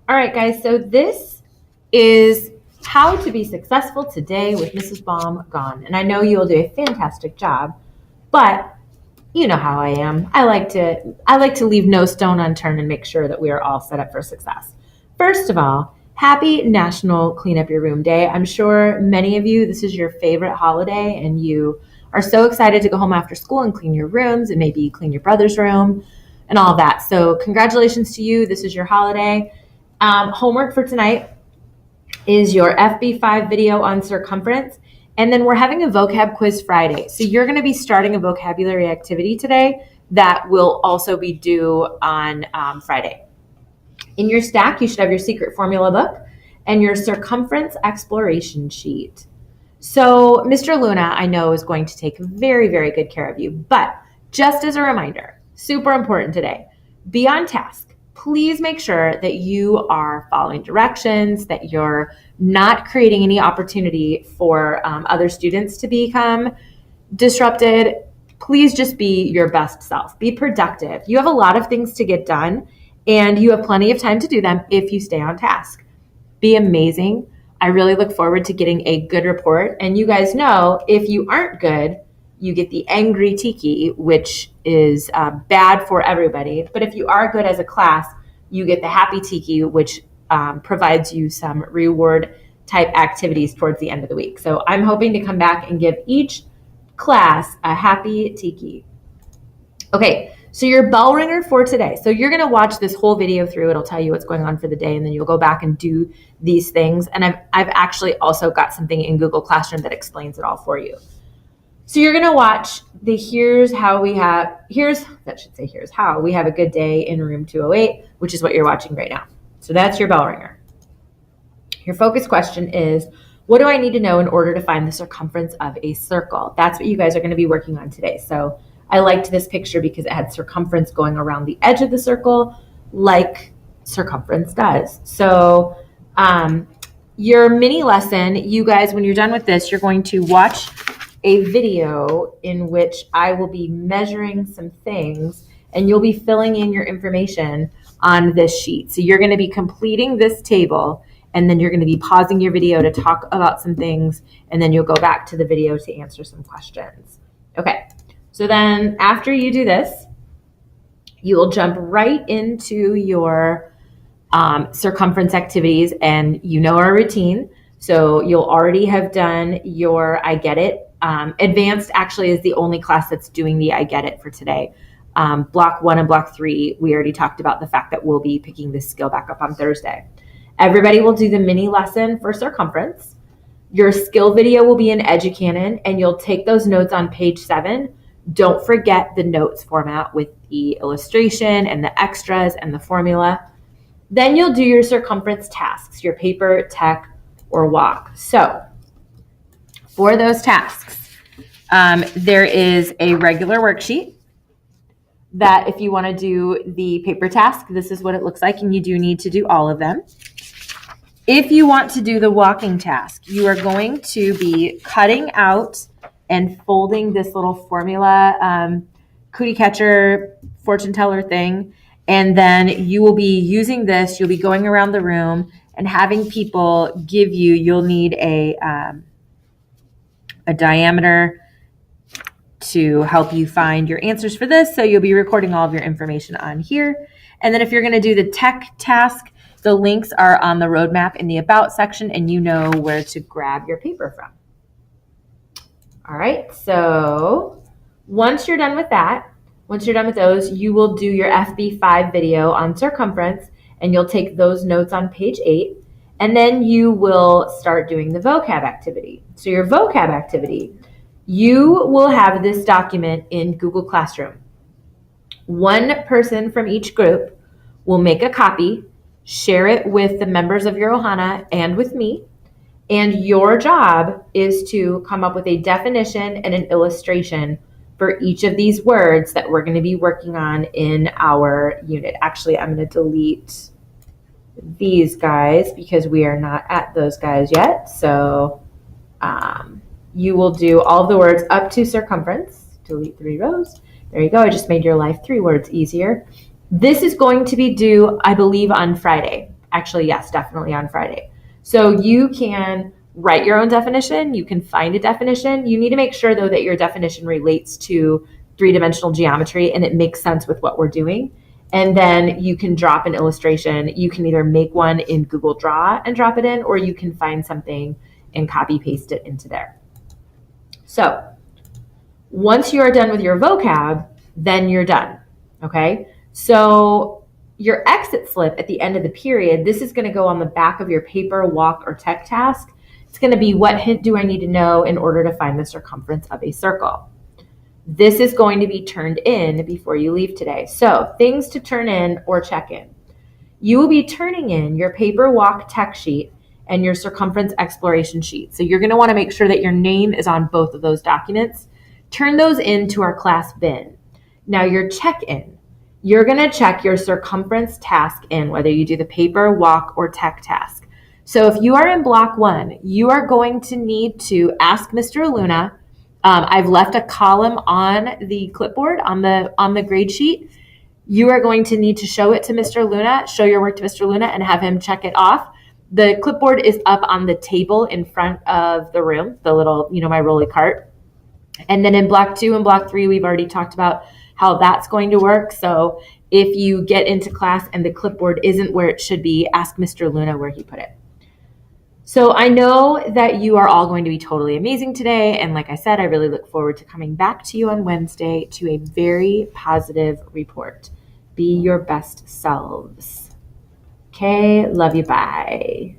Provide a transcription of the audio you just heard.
All right, guys, so this is how to be successful today with Mrs. Baum gone. And I know you'll do a fantastic job, but you know how I am. I like to leave no stone unturned and make sure that we are all set up for success. First of all, happy National Clean Up Your Room Day. I'm sure many of you, this is your favorite holiday and you are so excited to go home after school and clean your rooms and maybe clean your brother's room and all of that. So congratulations to you. This is your holiday. Homework for tonight is your FB5 video on circumference. And then we're having a vocab quiz Friday. So you're going to be starting a vocabulary activity today that will also be due on Friday. In your stack, you should have your secret formula book and your circumference exploration sheet. So Mr. Luna, I know, is going to take very, very good care of you. But just as a reminder, super important today, be on task. Please make sure that you are following directions, that you're not creating any opportunity for other students to become disrupted. Please just be your best self. Be productive. You have a lot of things to get done, and you have plenty of time to do them if you stay on task. Be amazing. I really look forward to getting a good report. And you guys know, if you aren't good, you get the angry tiki, which is bad for everybody. But if you are good as a class, you get the happy tiki, which provides you some reward type activities towards the end of the week. So I'm hoping to come back and give each class a happy tiki. Okay, so your bell ringer for today. So you're gonna watch this whole video through. It'll tell you what's going on for the day, and then you'll go back and do these things. And I've actually also got something in Google Classroom that explains it all for you. So you're going to watch the here's how we have a good day in room 208, which is what you're watching right now. So that's your bell ringer. Your focus question is, what do I need to know in order to find the circumference of a circle? That's what you guys are going to be working on today. So I liked this picture because it had circumference going around the edge of the circle like circumference does. So your mini lesson, you guys, when you're done with this, you're going to watch a video in which I will be measuring some things and you'll be filling in your information on this sheet. So you're going to be completing this table and then you're going to be pausing your video to talk about some things and then you'll go back to the video to answer some questions. Okay, so then after you do this, you will jump right into your circumference activities, and you know our routine. So you'll already have done your I Get It. Advanced actually is the only class that's doing the I Get It for today. Block 1 and Block 3, we already talked about the fact that we'll be picking this skill back up on Thursday. Everybody will do the mini lesson for circumference. Your skill video will be in Educanon, and you'll take those notes on page 7. Don't forget the notes format with the illustration and the extras and the formula. Then you'll do your circumference tasks, your paper, tech, or walk. So for those tasks, there is a regular worksheet that if you want to do the paper task, this is what it looks like, and you do need to do all of them. If you want to do the walking task, you are going to be cutting out and folding this little formula cootie catcher fortune teller thing, and then you will be using this. You'll be going around the room and having people give you, you'll need a diameter to help you find your answers for this. So you'll be recording all of your information on here. And then if you're going to do the tech task, the links are on the roadmap in the About section, and you know where to grab your paper from. All right, so once you're done with that, once you're done with those, you will do your FB5 video on circumference, and you'll take those notes on page 8, and then you will start doing the vocab activity. So your vocab activity, you will have this document in Google Classroom. One person from each group will make a copy, share it with the members of your Ohana and with me, and your job is to come up with a definition and an illustration for each of these words that we're going to be working on in our unit. Actually, I'm going to delete these guys because we are not at those guys yet. So you will do all the words up to circumference. Delete 3 rows. There you go. I just made your life 3 words easier. This is going to be due, I believe, on Friday. Actually, yes, definitely on Friday. So you can write your own definition. You can find a definition. You need to make sure, though, that your definition relates to three-dimensional geometry and it makes sense with what we're doing. And then you can drop an illustration. You can either make one in Google Draw and drop it in, or you can find something and copy paste it into there. So once you are done with your vocab, then you're done. Okay. So your exit slip at the end of the period, this is going to go on the back of your paper, walk, or tech task. It's going to be, what hint do I need to know in order to find the circumference of a circle? This is going to be turned in before you leave today. So things to turn in or check in. You will be turning in your paper walk tech sheet and your circumference exploration sheet. So you're going to want to make sure that your name is on both of those documents. Turn those into our class bin. Now your check-in. You're going to check your circumference task in, whether you do the paper, walk, or tech task. So if you are in block 1, you are going to need to ask Mr. Luna. I've left a column on the clipboard on the grade sheet. You are going to need to show it to Mr. Luna, show your work to Mr. Luna, and have him check it off. The clipboard is up on the table in front of the room, the little, my rolly cart. And then in block 2 and block 3, we've already talked about how that's going to work. So if you get into class and the clipboard isn't where it should be, ask Mr. Luna where he put it. So I know that you are all going to be totally amazing today. And like I said, I really look forward to coming back to you on Wednesday to a very positive report. Be your best selves. Okay, love you, bye.